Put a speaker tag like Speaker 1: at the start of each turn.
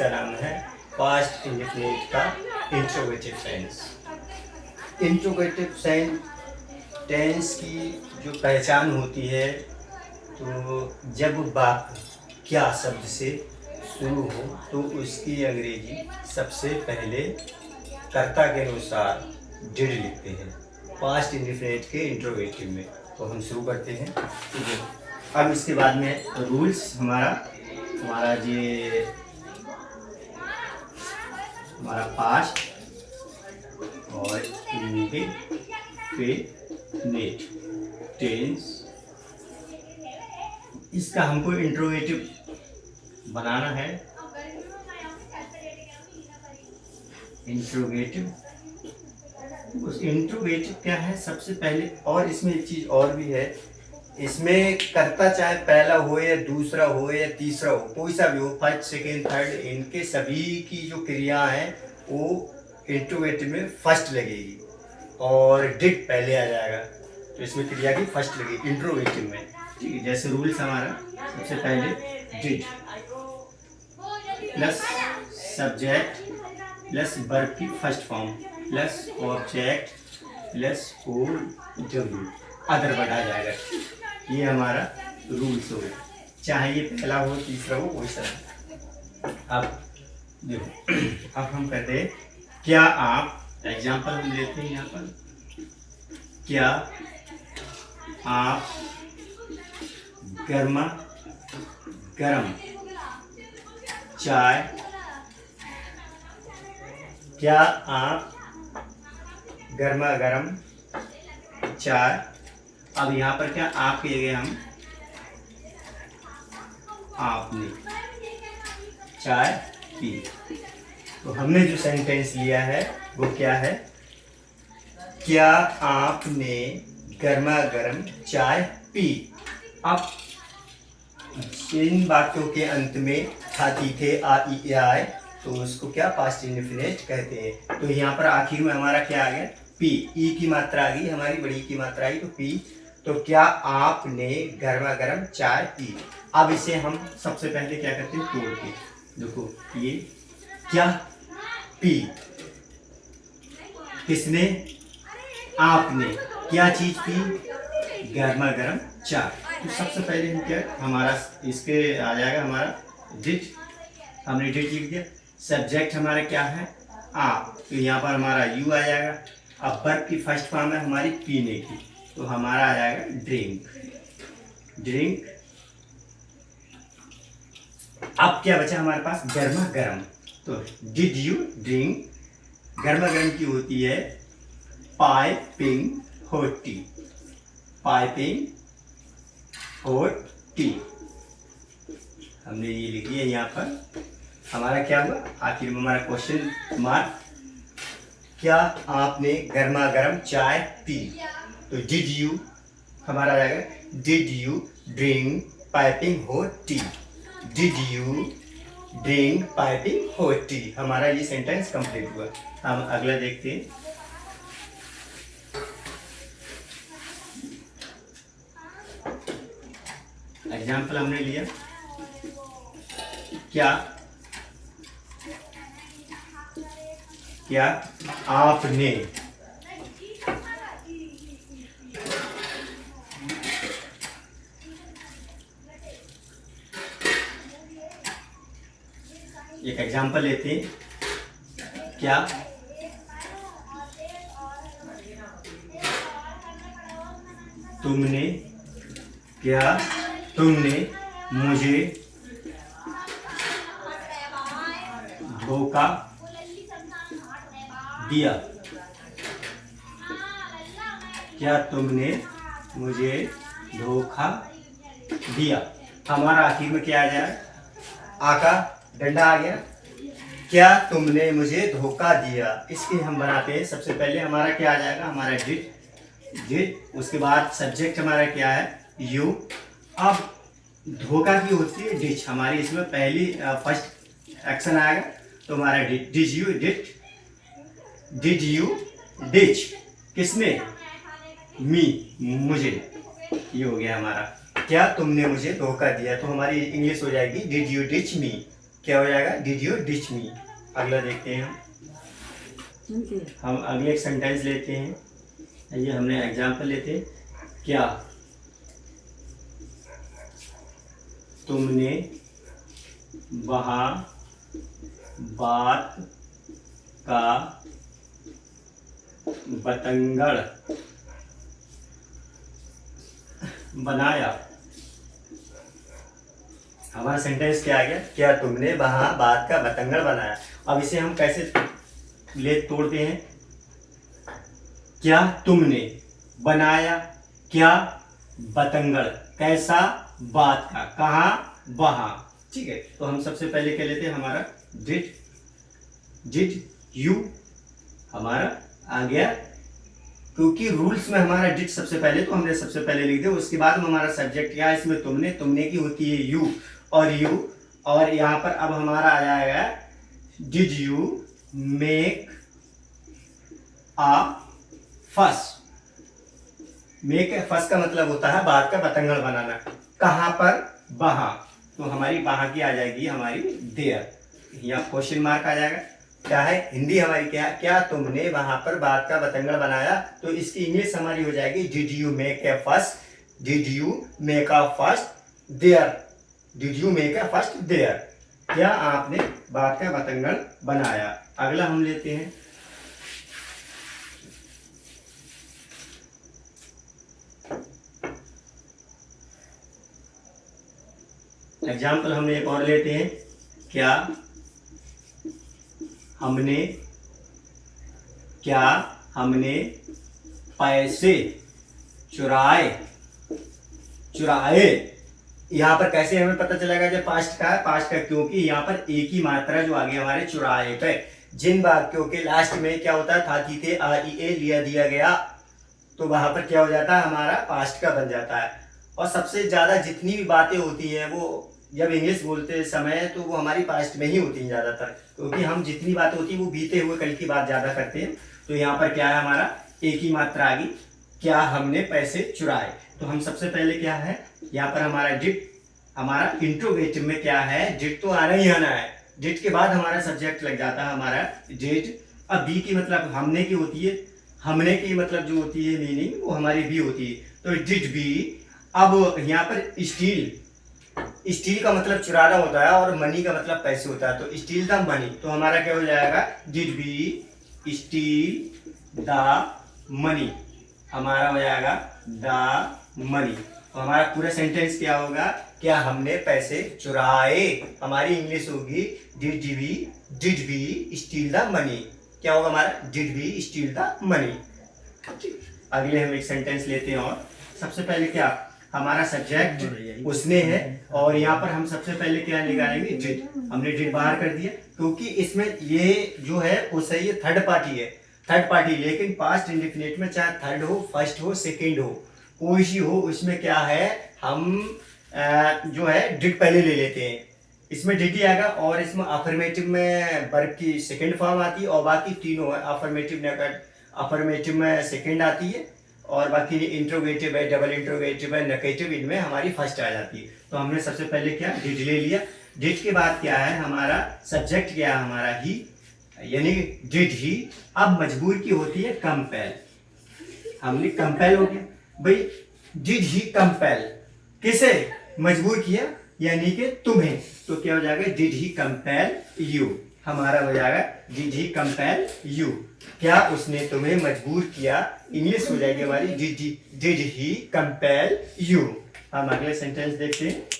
Speaker 1: जिसका नाम है पास्ट इंडेफिनिट का इंट्रोगेटिव सेंस। इंट्रोगेटिव टेंस की जो पहचान होती है, तो जब वाक्य क्या शब्द से शुरू हो तो उसकी अंग्रेजी सबसे पहले कर्ता के अनुसार डिड लिखते हैं पास्ट इंडेफिनिट के इंट्रोगेटिव में। तो हम शुरू करते हैं। ठीक है, अब इसके बाद में रूल्स हमारा ये हमारा पास्ट और इंडेफिनिट टेंस, इसका हमको इंट्रोगेटिव बनाना है। इंट्रोगेटिव क्या है सबसे पहले, और इसमें एक चीज और भी है, इसमें कर्ता चाहे पहला हो या दूसरा हो या तीसरा हो, कोई सा भी हो, फर्स्ट सेकेंड थर्ड, इनके सभी की जो क्रिया है वो इंट्रोगेटिव में फर्स्ट लगेगी और डिड पहले आ जाएगा। तो इसमें क्रिया की फर्स्ट लगेगी इंट्रोगेटिव में। ठीक है, जैसे रूल्स हमारा सबसे पहले did plus subject plus verb की first form plus object plus O W other word आ जाएगा। ये हमारा रूल्स हो गया, चाहे ये पहला हो तीसरा हो कोई सा। अब देखो, अब हम कहते हैं क्या आप, एग्जाम्पल हम लेते हैं यहाँ पर, क्या आप गर्मा गरम चाय, क्या आप गर्मा गरम चाय। अब यहाँ पर क्या आप की जगह हम आपने चाय पी। तो हमने जो सेंटेंस लिया है वो क्या है, क्या आपने गर्मा गर्म चाय पी। अब इन वाक्यों के अंत में खाती थे आ ई ए आए, तो उसको क्या पास्ट इंडेफिनिट कहते हैं। तो यहाँ पर आखिर में हमारा क्या आ गया, पी, ई की मात्रा आ गई, हमारी बड़ी की मात्रा आई तो पी। तो क्या आपने गर्मा गर्म चाय पी। अब इसे हम सबसे पहले क्या करते हैं, तोड़ के देखो, ये क्या पी, किसने, आपने, क्या चीज पी, गर्मा गर्म चाय। तो सबसे पहले हम क्या, हमारा इसके आ जाएगा हमारा डिड, हमने डिड लिख दिया। सब्जेक्ट हमारा क्या है, आप, तो यहाँ पर हमारा यू आ जाएगा। अब वर्ब की फर्स्ट फॉर्म है हमारी पीने की, तो हमारा आ जाएगा ड्रिंक, ड्रिंक। अब क्या बचा हमारे पास, गर्मा गर्म, तो डिड यू ड्रिंक, गर्मा गर्म की होती है piping hot T, piping hot T, हमने ये लिख लिया। यहाँ पर हमारा क्या हुआ, आखिर में हमारा क्वेश्चन मार्क, क्या आपने गर्मा गर्म चाय पी। तो डिड यू हमारा आ जाएगा, did you drink piping hot T, did you drink piping hot T. हमारा ये सेंटेंस कंप्लीट हुआ। हम अगला देखते हैं। एग्जाम्पल हमने लिया, क्या आपने एक एग्जाम्पल लेते हैं, क्या तुमने मुझे धोखा दिया, क्या तुमने मुझे धोखा दिया। हमारा आखिर में क्या आ जाए, आका डंडा आ गया, क्या तुमने मुझे धोखा दिया। इसके हम बनाते हैं, सबसे पहले हमारा क्या आ जाएगा, हमारा डिड, उसके बाद सब्जेक्ट हमारा क्या है, यू। अब धोखा की होती है डिच, हमारी इसमें पहली फर्स्ट एक्शन आएगा, तो हमारा डिड यू डिच, किसने, मी, मुझे, ये हो गया हमारा, क्या तुमने मुझे धोखा दिया। तो हमारी इंग्लिश हो जाएगी डिड यू डिच मी, क्या हो जाएगा, डिड यू डिच मी। अगला देखते हैं हम अगले एक सेंटेंस लेते हैं। ये हमने एग्जाम्पल लेते हैं, क्या तुमने वहाँ बात का बतंगड़ बनाया। हमारा सेंटेंस क्या आ गया, क्या तुमने वहां बात का बतंगड़ बनाया। अब इसे हम कैसे ले तोड़ते हैं, क्या तुमने बनाया, क्या बतंगड़, कैसा, बात का, कहाँ, वहां। ठीक है, तो हम सबसे पहले क्या लेते हैं, हमारा डिड यू हमारा आ गया, क्योंकि रूल्स में हमारा डिड सबसे पहले, तो हमने सबसे पहले लिख दिया। उसके बाद में हमारा सब्जेक्ट क्या है, इसमें तुमने की होती है यू, और यहाँ पर अब हमारा आ जाएगा डिड यू मेक अ फस। मेक ए फस का मतलब होता है बात का बतंगड़ बनाना। कहाँ पर, वहां, तो हमारी वहां की आ जाएगी हमारी देयर। यहाँ क्वेश्चन मार्क आ जाएगा, क्या है, हिंदी हमारी क्या तुमने वहां पर बात का बतंगड़ बनाया। तो इसकी इंग्लिश हमारी हो जाएगी डिड यू मेक ए फस, did you make a fuss there, did you make a fuss there, क्या आपने बात का बतंगड़ बनाया। अगला हम लेते हैं एग्जाम्पल, हम एक और लेते हैं, क्या हमने पैसे चुराए। यहाँ पर कैसे हमें पता चलेगा जब पास्ट का है, पास्ट का क्योंकि यहाँ पर एक ही मात्रा जो आ गई हमारे चुराए पे। जिन वाक्यों के लास्ट में क्या होता है, था, थी, थे, आ, ई, ए लिया दिया गया, तो वहां पर क्या हो जाता है, हमारा पास्ट का बन जाता है। और सबसे ज्यादा जितनी भी बातें होती हैं वो जब इंग्लिश बोलते समय तो वो हमारी पास्ट में ही होती हैं ज्यादातर, क्योंकि हम जितनी बात होती है वो बीते हुए कल की बात ज्यादा करते हैं। तो यहाँ पर क्या है, हमारा एक ही मात्रा आ गई, क्या हमने पैसे चुराए। तो हम सबसे पहले क्या है, यहाँ पर हमारा डिड, हमारा इंट्रोगेटिव में क्या है, डिड तो आना ही आना है। डिड के बाद हमारा सब्जेक्ट लग जाता है हमारा डिड। अब बी की मतलब हमने की होती है, हमने की मतलब जो होती है मीनिंग वो हमारी भी होती है, तो डिड बी। अब यहाँ पर स्टील का मतलब चुराना होता है और मनी का मतलब पैसे होता है, तो स्टील द मनी, तो हमारा क्या हो जाएगा, did we steal the money, हमारा हो जाएगा द मनी। तो हमारा पूरा सेंटेंस क्या होगा, क्या हमने पैसे चुराए। हमारी इंग्लिश होगी did we steal the money. क्या होगा हमारा, did we steal the money. अगले हम एक सेंटेंस लेते हैं, और सबसे पहले क्या, हमारा सब्जेक्ट उसने है, और यहाँ पर हम सबसे पहले क्या निकालेंगे, डिड। हमने डिड बाहर कर दिया क्योंकि इसमें ये जो है वो सही है, थर्ड पार्टी, लेकिन पास्ट इंडेफिनिट में चाहे थर्ड हो, फर्स्ट हो, सेकेंड हो, कोई सी हो, उसमें क्या है, हम जो है डिड पहले ले लेते हैं। इसमें डिड ही आएगा, और इसमें अफर्मेटिव में वर्ब की सेकेंड फॉर्म आती है, और बाकी तीनों है, अफर्मेटिव में सेकेंड आती है, और बाकी इंट्रोगेटिव है, डबल इंट्रोगेटिव है, नेगेटिव, इनमें हमारी फर्स्ट आ जाती है। तो हमने सबसे पहले क्या, डिड ले लिया। डिड के बाद क्या है, हमारा सब्जेक्ट क्या है, हमारा ही, यानी डिड ही। अब मजबूर की होती है कंपेल, हमने कंपेल हो गया भाई, डिड ही कंपेल, किसे मजबूर किया, यानी कि तुम्हें, तो क्या हो जाएगा, डिड ही कंपेल यू, हमारा हो जाएगा डिड ही कंपेल यू, क्या उसने तुम्हें मजबूर किया। इंग्लिश हो जाएगी हमारी डिड ही कंपेल यू। हम अगले सेंटेंस देखते हैं।